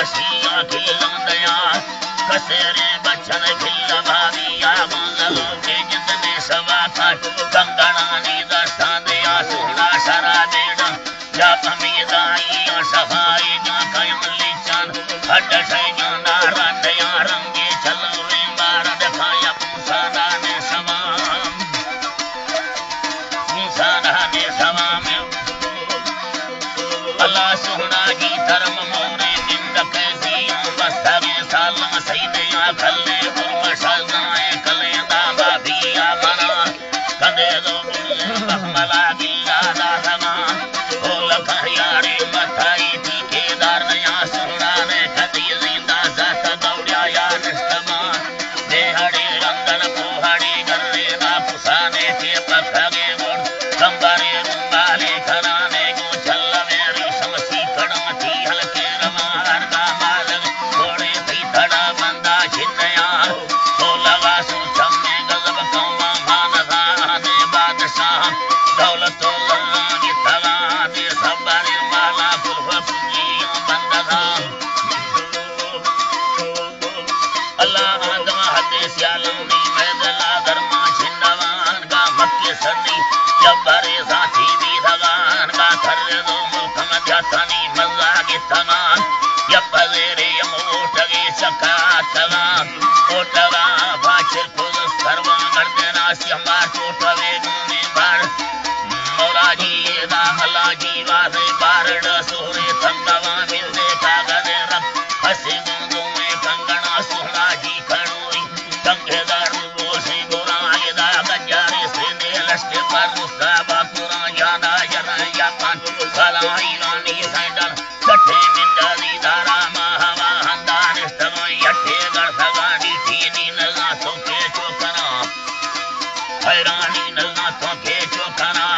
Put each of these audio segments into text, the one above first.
रसिया खिला दया कसेरे बचन खिला भाविया मंगलों के जितने सवा काट कंगनानी दस्ता दया सुना शरा बेड़ा या अमीदाई या सफाई या कयमली चांद हट से या नारा दया रंगे चलो रे मार दिखाया पूसाना ने समा अल्लाह सुना जी धर्म मोरे निंद कैसी बस्तवे सालम सईदया खल्ले उर्म शजाए कले दाबा बिया बना कंदे दो बहमला बिया दासमा ओ लखयारे मथाई थी केदार नया सुना ने कदी जिंदा सत दौड़या या निस्तमा देहड़े रंगन पोहड़े गरे दा पुसाने के पखगे गोड़ कंबारे रुंबाले खराने गो छल्ला मेरी समसी कड़मती हलके रमान का मालक थोड़े थी थड़ा बंदा छिन्नया तो लगा सुचम में गजब कौमा मानसा दे बादशाह दौलत तो लगी तला दे सबरी माला पुरफ पुंजियों बंदसा अल्लाह आदम हदे स्यालम दी मैदला धर्मा छिन्नवान का मक्के सदी जब्बारे साथी भी भगवान का कर दो मुल्क मध्याथनी मजा के तमान यब्बरे यमोटगे सकातवा ओटवा बाचर पुल सर्वा गर्दना सिमा टोटवे गुने बार मौला जी दा अल्लाह जी वादे बारड सोरे तंगवा मिलने का गदे रब हसे गुंदो में कंगना सोना जी खड़ोई कंगेदार बोसे गोरा यदा गजारे से ने लश्के पर मुस्ताबा पुरा यादा जना यापन सलाई रानी सैडल कठे मिंदरी दारा महवा हंदान इस्तम यठे गड़सगा डीठी नलना तो के चोकना हैरानी नलना तो के चोकना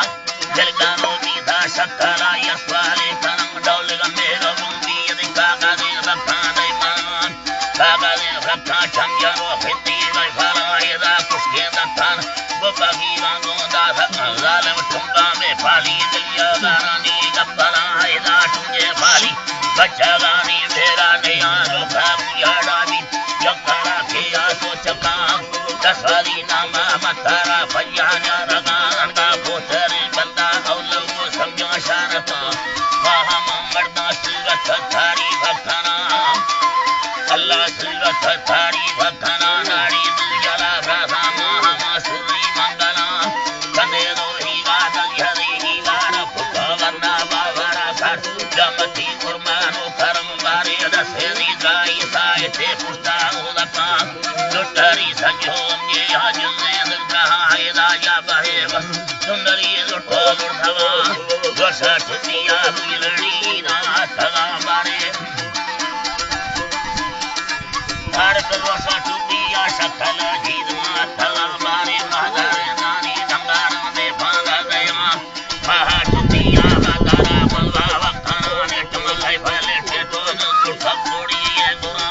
जलगानो नीधा शक्करा यस्वाले कनम डौल मेरो बुंदी यदि कागा दे रखा दे मान कागा दे रखा चंगरो फिती गई फरायदा कुसके दत्तान बगी वांगो दादा जालम ठुंगा में फाली दिया गानी गब्बरा हैदा तुझे फाली बच्चा गानी तेरा नया रोका याड़ा भी यकरा के आसो चका दसवाली नामा मतारा भैया रगान का पोतरे बंदा औलो को समझो शारता वहां मर्दा सूरत थारी भखना अल्लाह सूरत थारी भखना नाड़ी दुजला राधा महा सुरी मंगला कंदे दो ही बात हरी ही गान फुका वरना बावरा कर जमती कुर्बानो करम बारे दसेरी गाई साए थे पुष्टा उदका लुटरी संजोम ये हजने दहाए राजा बहे बस सुंदरी लुटो लुटवा वसठ दिया बिलड़ी ना थगा बारे भारत रोसा टूटिया सकल जीवा थगा बारे महादारे नानी दंगारा दे भागा गया महाटूटिया महादारा बलवा वक्ताना ने टमलाई फले के तो सब जोड़ी ये गुना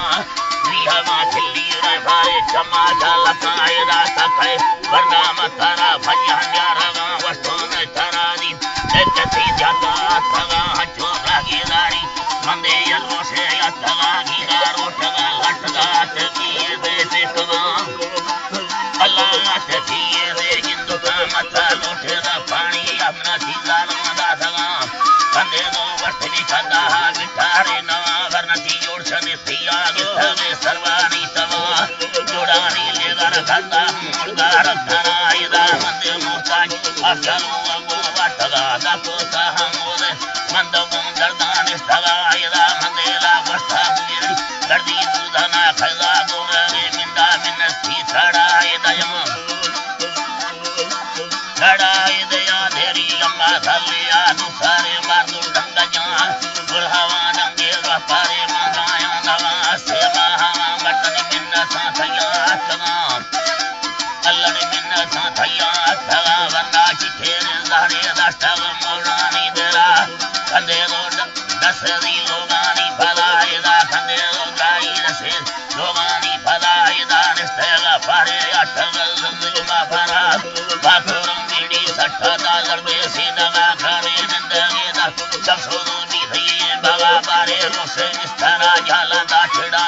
रिहा माछली रे भारे चमा जाला काए रास्ता है वरना मतारा भैया न्यारा वस्तु ने तारा दी एक थी जाता थगा हचो रागीदारी मंदे यरो से थगा गिरा रोटगा लटगा तकिए बेटे कमा अल्लाह तकिए रे हिंदू का मथा लोटे दा पानी अपना दीदार मदा थगा कंदे दो वस्तनी कंदा गिटारे नवा वरनती जोड़ सने थिया गिटारे सर्वानी तवा जोड़ानी लेगर कंदा मुर्गा रखना इदा मंदे मोहताज अफजलो अगो वटगा दा पोता हमोदे मंदो दर्दान स्थगा इदा मंदेला वस्ता बुरी गर्दी दूधना खजा गोरे मिंदा मिन्नती छड़ा इदा यम छड़ा इदा धेरी अम्मा थलिया दुसारे मारदू डंगा जा बुढ़ावा डंगे पारे मंगाया नवा से महावा गटनी मिन्नता थया तगा अल्लाह ने मिन्नता थया तगा वंदा चिठेरे दारे दस्तग मौलानी देरा कंदे दो दसरी लोगानी फलायदा कंदे दो गाई रसे लोगानी फलायदा निस्तगा पारे अठगल जिंदगी फरा बाखरम बीड़ी सट्टा दागर बेसी दगा करे नंदगे दा सब सोनी थई बाबा बारे रोसे निस्तारा जाला दाठड़ा